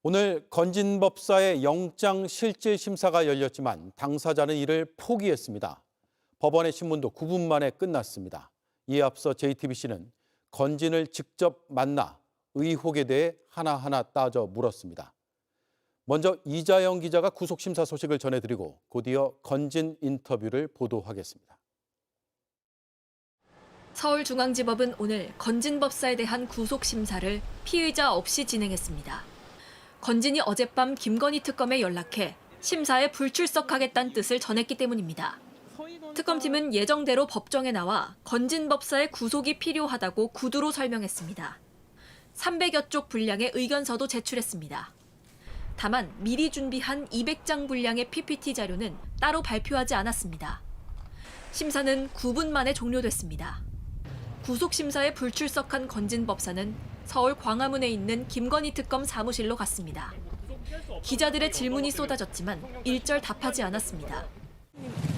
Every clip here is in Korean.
오늘 건진법사의 영장실질심사가 열렸지만 당사자는 이를 포기했습니다. 법원의 신문도 9분 만에 끝났습니다. 이에 앞서 JTBC는 건진을 직접 만나 의혹에 대해 하나하나 따져 물었습니다. 먼저 이자영 기자가 구속심사 소식을 전해드리고 곧이어 건진 인터뷰를 보도하겠습니다. 서울중앙지법은 오늘 건진법사에 대한 구속심사를 피의자 없이 진행했습니다. 건진이 어젯밤 김건희 특검에 연락해 심사에 불출석하겠다는 뜻을 전했기 때문입니다. 특검팀은 예정대로 법정에 나와 건진법사의 구속이 필요하다고 구두로 설명했습니다. 300여 쪽 분량의 의견서도 제출했습니다. 다만 미리 준비한 200장 분량의 PPT 자료는 따로 발표하지 않았습니다. 심사는 9분 만에 종료됐습니다. 구속심사에 불출석한 건진법사는 서울 광화문에 있는 김건희 특검 사무실로 갔습니다. 기자들의 질문이 쏟아졌지만 일절 답하지 않았습니다.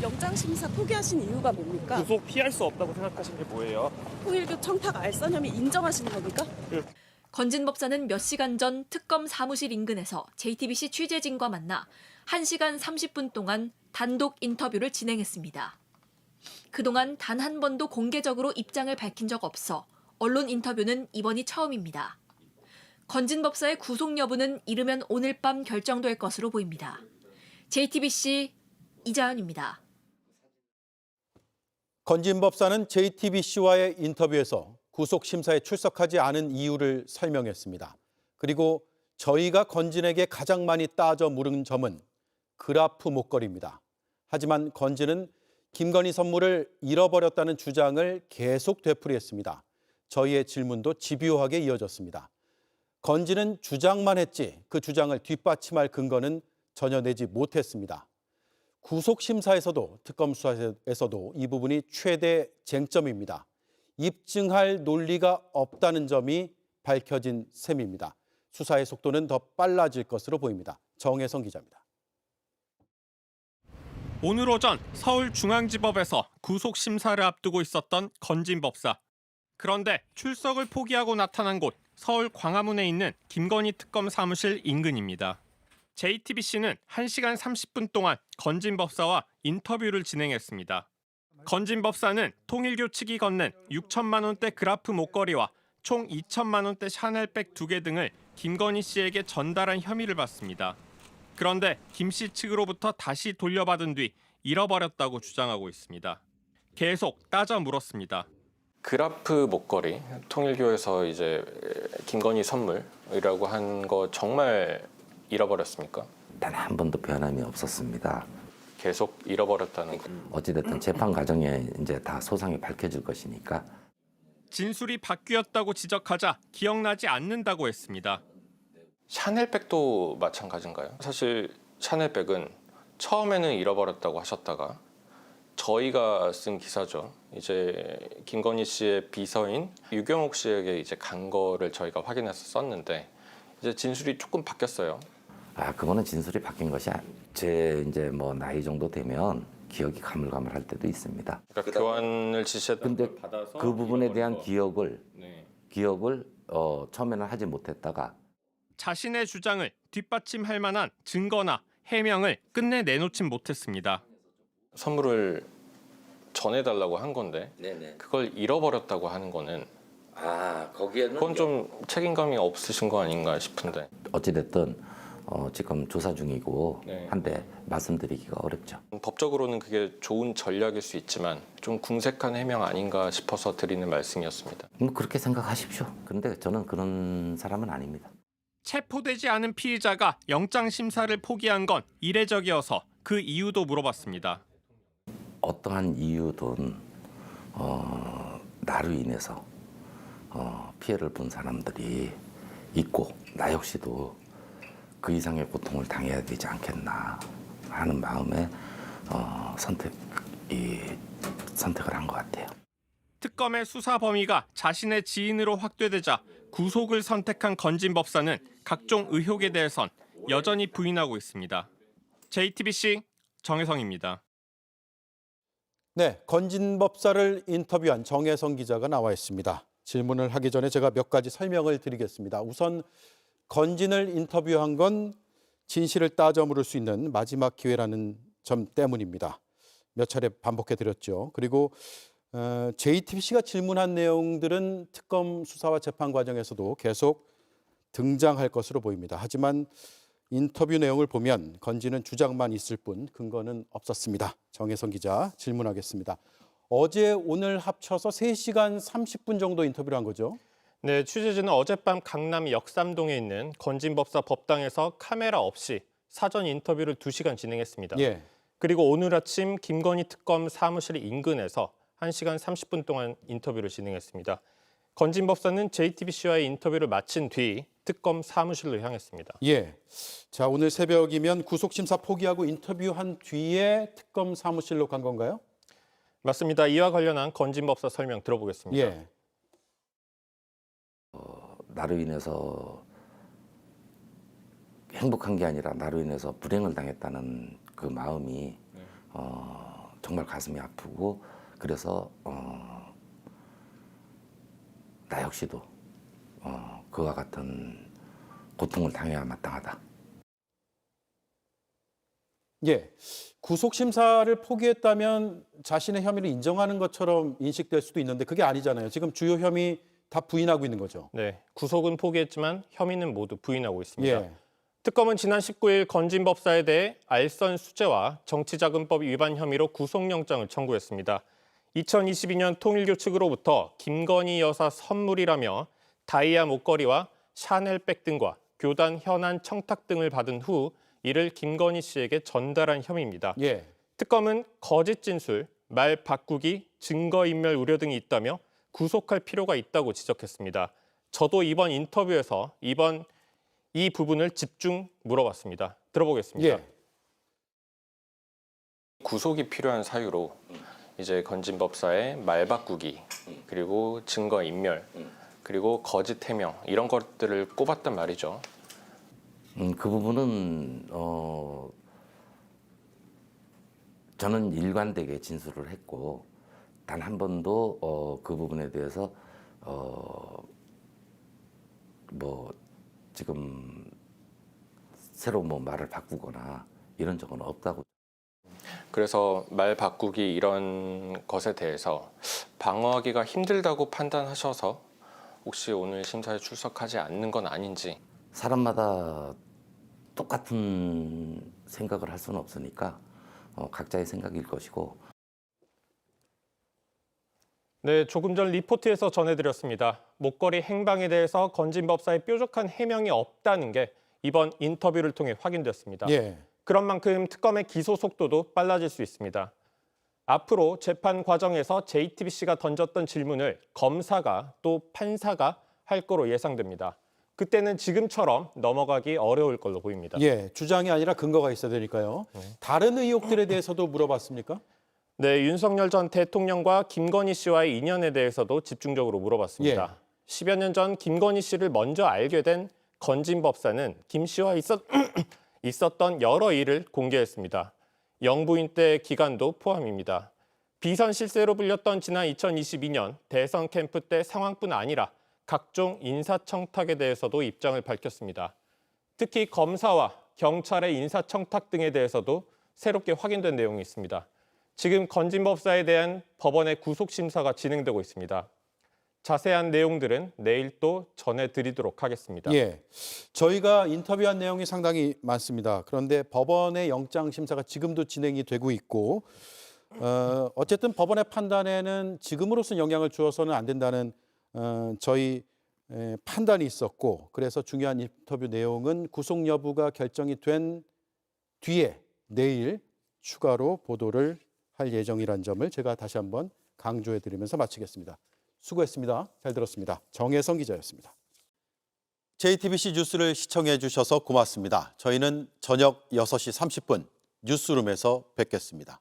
영장심사 포기하신 이유가 뭡니까? 구속 피할 수 없다고 생각하신 게 뭐예요? 통일교 청탁 알선 혐의 인정하시는 겁니까? 건진 법사는 몇 시간 전 특검 사무실 인근에서 JTBC 취재진과 만나 1시간 30분 동안 단독 인터뷰를 진행했습니다. 그동안 단 한 번도 공개적으로 입장을 밝힌 적 없어 언론 인터뷰는 이번이 처음입니다. 건진 법사의 구속 여부는 이르면 오늘 밤 결정될 것으로 보입니다. JTBC 이자연입니다. 건진 법사는 JTBC와의 인터뷰에서 구속심사에 출석하지 않은 이유를 설명했습니다. 그리고 저희가 건진에게 가장 많이 따져 물은 점은 그라프 목걸이입니다. 하지만 건진은 김건희 선물을 잃어버렸다는 주장을 계속 되풀이했습니다. 저희의 질문도 집요하게 이어졌습니다. 건진은 주장만 했지 그 주장을 뒷받침할 근거는 전혀 내지 못했습니다. 구속심사에서도 특검 수사에서도 이 부분이 최대 쟁점입니다. 입증할 논리가 없다는 점이 밝혀진 셈입니다. 수사의 속도는 더 빨라질 것으로 보입니다. 정혜성 기자입니다. 오늘 오전 서울중앙지법에서 구속심사를 앞두고 있었던 건진 법사. 그런데 출석을 포기하고 나타난 곳 서울 광화문에 있는 김건희 특검 사무실 인근입니다. JTBC는 1시간 30분 동안 건진 법사와 인터뷰를 진행했습니다. 건진 법사는 통일교 측이 건넨 6천만 원대 그라프 목걸이와 총 2천만 원대 샤넬백 2개 등을 김건희 씨에게 전달한 혐의를 받습니다. 그런데 김 씨 측으로부터 다시 돌려받은 뒤 잃어버렸다고 주장하고 있습니다. 계속 따져 물었습니다. 그라프 목걸이, 통일교에서 이제 김건희 선물이라고 한 거 정말 잃어버렸습니까? 단 한 번도 변함이 없었습니다. 계속 잃어버렸다는 거. 어찌됐든 재판 과정에 이제 다 소상히 밝혀질 것이니까. 진술이 바뀌었다고 지적하자 기억나지 않는다고 했습니다. 샤넬백도 마찬가지인가요? 사실 샤넬백은 처음에는 잃어버렸다고 하셨다가 저희가 쓴 기사죠. 이제 김건희 씨의 비서인 유경옥 씨에게 이제 간 거를 저희가 확인해서 썼는데 이제 진술이 조금 바뀌었어요. 그거는 진술이 바뀐 것이 제 이제 뭐 나이 정도 되면 기억이 가물가물할 때도 있습니다. 그러니까 교환을 지시했던 근데 걸 받아서 그 부분에 대한 잃어버려서. 기억을 처음에는 하지 못했다가 자신의 주장을 뒷받침할 만한 증거나 해명을 끝내 내놓진 못했습니다. 선물을 전해달라고 한 건데 그걸 잃어버렸다고 하는 거는 거기에는 그건 좀 책임감이 없으신 거 아닌가 싶은데. 어찌됐든 지금 조사 중이고 네. 한데 말씀드리기가 어렵죠. 법적으로는 그게 좋은 전략일 수 있지만 좀 궁색한 해명 아닌가 싶어서 드리는 말씀이었습니다. 그렇게 생각하십시오. 그런데 저는 그런 사람은 아닙니다. 체포되지 않은 피의자가 영장심사를 포기한 건 이례적이어서 그 이유도 물어봤습니다. 어떠한 이유든 나로 인해서 피해를 본 사람들이 있고 나 역시도 그 이상의 고통을 당해야 되지 않겠나 하는 마음에 선택을 한 것 같아요. 특검의 수사 범위가 자신의 지인으로 확대되자 구속을 선택한 건진 법사는 각종 의혹에 대해선 여전히 부인하고 있습니다. JTBC 정혜성입니다. 네, 건진 법사를 인터뷰한 정혜성 기자가 나와 있습니다. 질문을 하기 전에 제가 몇 가지 설명을 드리겠습니다. 우선 건진을 인터뷰한 건 진실을 따져 물을 수 있는 마지막 기회라는 점 때문입니다. 몇 차례 반복해 드렸죠. 그리고 JTBC가 질문한 내용들은 특검 수사와 재판 과정에서도 계속 등장할 것으로 보입니다. 하지만 인터뷰 내용을 보면 건진은 주장만 있을 뿐 근거는 없었습니다. 정혜성 기자 질문하겠습니다. 어제 오늘 합쳐서 3시간 30분 정도 인터뷰를 한 거죠? 네, 취재진은 어젯밤 강남 역삼동에 있는 건진 법사 법당에서 카메라 없이 사전 인터뷰를 2시간 진행했습니다. 예. 그리고 오늘 아침 김건희 특검 사무실 인근에서 1시간 30분 동안 인터뷰를 진행했습니다. 건진 법사는 JTBC와의 인터뷰를 마친 뒤 특검 사무실로 향했습니다. 예. 자, 오늘 새벽이면 구속 심사 포기하고 인터뷰한 뒤에 특검 사무실로 간 건가요? 맞습니다. 이와 관련한 건진 법사 설명 들어보겠습니다. 예. 나로 인해서 행복한 게 아니라 나로 인해서 불행을 당했다는 그 마음이 정말 가슴이 아프고 그래서 나 역시도 그와 같은 고통을 당해야 마땅하다. 예. 구속 심사를 포기했다면 자신의 혐의를 인정하는 것처럼 인식될 수도 있는데 그게 아니잖아요. 지금 주요 혐의 다 부인하고 있는 거죠. 네, 구속은 포기했지만 혐의는 모두 부인하고 있습니다. 예. 특검은 지난 19일 건진 법사에 대해 알선 수재와 정치자금법 위반 혐의로 구속영장을 청구했습니다. 2022년 통일교 측으로부터 김건희 여사 선물이라며 다이아 목걸이와 샤넬백 등과 교단 현안 청탁 등을 받은 후 이를 김건희 씨에게 전달한 혐의입니다. 예. 특검은 거짓 진술, 말 바꾸기, 증거인멸 우려 등이 있다며 구속할 필요가 있다고 지적했습니다. 저도 이번 인터뷰에서 이 부분을 집중 물어봤습니다. 들어보겠습니다. 예. 구속이 필요한 사유로 이제 건진 법사의 말 바꾸기 그리고 증거 인멸 그리고 거짓 해명 이런 것들을 꼽았단 말이죠. 그 부분은 저는 일관되게 진술을 했고 단 한 번도 그 부분에 대해서 뭐 지금 새로 뭐 말을 바꾸거나 이런 적은 없다고. 그래서 말 바꾸기 이런 것에 대해서 방어하기가 힘들다고 판단하셔서 혹시 오늘 심사에 출석하지 않는 건 아닌지. 사람마다 똑같은 생각을 할 수는 없으니까 각자의 생각일 것이고. 네, 조금 전 리포트에서 전해드렸습니다. 목걸이 행방에 대해서 건진 법사의 뾰족한 해명이 없다는 게 이번 인터뷰를 통해 확인됐습니다. 예. 그런 만큼 특검의 기소 속도도 빨라질 수 있습니다. 앞으로 재판 과정에서 JTBC가 던졌던 질문을 검사가 또 판사가 할 거로 예상됩니다. 그때는 지금처럼 넘어가기 어려울 걸로 보입니다. 예. 주장이 아니라 근거가 있어야 되니까요. 다른 의혹들에 대해서도 물어봤습니까? 네, 윤석열 전 대통령과 김건희 씨와의 인연에 대해서도 집중적으로 물어봤습니다. 10여 년 전 김건희 씨를 먼저 알게 된 건진 법사는 김 씨와 있었던 여러 일을 공개했습니다. 영부인 때 기간도 포함입니다. 비선 실세로 불렸던 지난 2022년 대선 캠프 때 상황뿐 아니라 각종 인사청탁에 대해서도 입장을 밝혔습니다. 특히 검사와 경찰의 인사청탁 등에 대해서도 새롭게 확인된 내용이 있습니다. 지금 건진 법사에 대한 법원의 구속심사가 진행되고 있습니다. 자세한 내용들은 내일 또 전해드리도록 하겠습니다. 예. 저희가 인터뷰한 내용이 상당히 많습니다. 그런데 법원의 영장 심사가 지금도 진행이 되고 있고 어쨌든 법원의 판단에는 지금으로서는 영향을 주어서는 안 된다는 저희 판단이 있었고 그래서 중요한 인터뷰 내용은 구속 여부가 결정이 된 뒤에 내일 추가로 보도를 할 예정이란 점을 제가 다시 한번 강조해드리면서 마치겠습니다. 수고했습니다. 잘 들었습니다. 정혜성 기자였습니다. JTBC 뉴스를 시청해 주셔서 고맙습니다. 저희는 저녁 6시 30분 뉴스룸에서 뵙겠습니다.